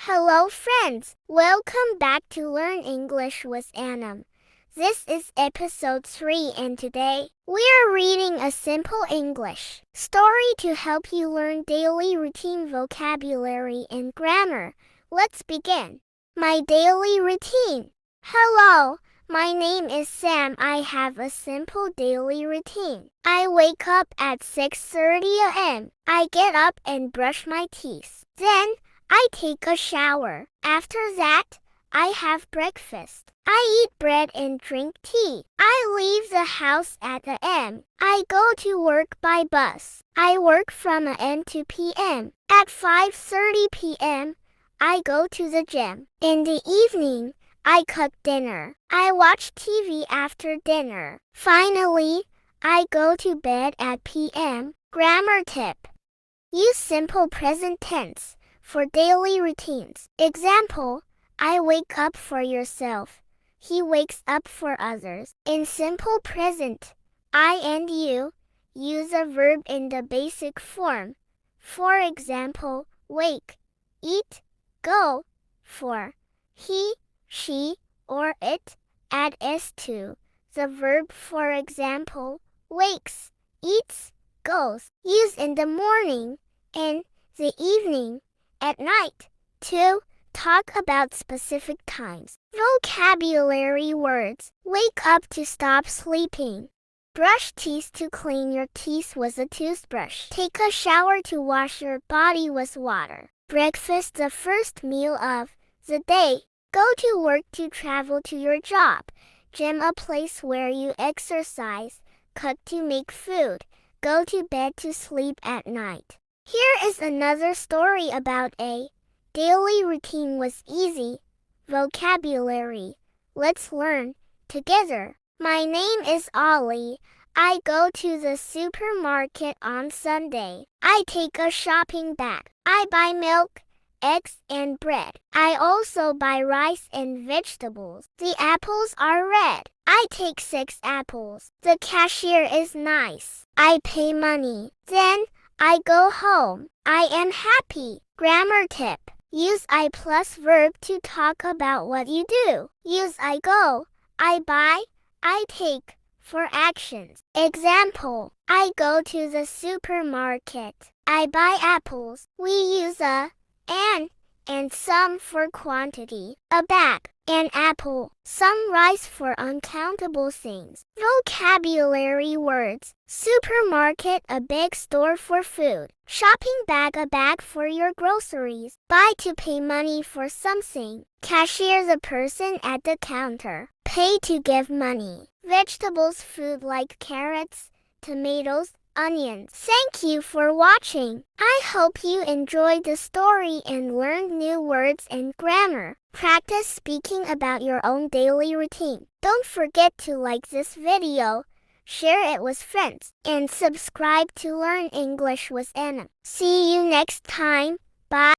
Hello friends, welcome back to Learn English with Anam. This is episode 3 and today, we are reading a simple English story to help you learn daily routine vocabulary and grammar. Let's begin. My daily routine. Hello, my name is Sam. I have a simple daily routine. I wake up at 6:30 a.m. I get up and brush my teeth. Then, I take a shower. After that, I have breakfast. I eat bread and drink tea. I leave the house at a.m. I go to work by bus. I work from a.m. to p.m. At 5:30 p.m., I go to the gym. In the evening, I cook dinner. I watch TV after dinner. Finally, I go to bed at p.m. Grammar tip. Use simple present tense for daily routines. Example, I wake up for yourself. He wakes up for others. In simple present, I and you use a verb in the basic form. For example, wake, eat, go. For he, she, or it, add s to the verb. For example, wakes, eats, goes. Use in the morning, in the evening, at night. 2. Talk about specific times. Vocabulary words. Wake up to stop sleeping. Brush teeth to clean your teeth with a toothbrush. Take a shower to wash your body with water. Breakfast, the first meal of the day. Go to work to travel to your job. Gym, a place where you exercise. Cook to make food. Go to bed to sleep at night. Here is another story about a daily routine with easy vocabulary. Let's learn together. My name is Ollie. I go to the supermarket on Sunday. I take a shopping bag. I buy milk, eggs, and bread. I also buy rice and vegetables. The apples are red. I take 6 apples. The cashier is nice. I pay money. Then, I go home. I am happy. Grammar tip. Use I plus verb to talk about what you do. Use I go, I buy, I take for actions. Example, I go to the supermarket. I buy apples. We use a, an, and some for quantity. A bag, an apple. Some rice for uncountable things. Vocabulary words. Supermarket, a big store for food. Shopping bag, a bag for your groceries. Buy, to pay money for something. Cashier, the person at the counter. Pay, to give money. Vegetables, food like carrots, tomatoes, onions. Thank you for watching. I hope you enjoyed the story and learned new words and grammar. Practice speaking about your own daily routine. Don't forget to like this video, share it with friends, and subscribe to Learn English with Anam. See you next time. Bye.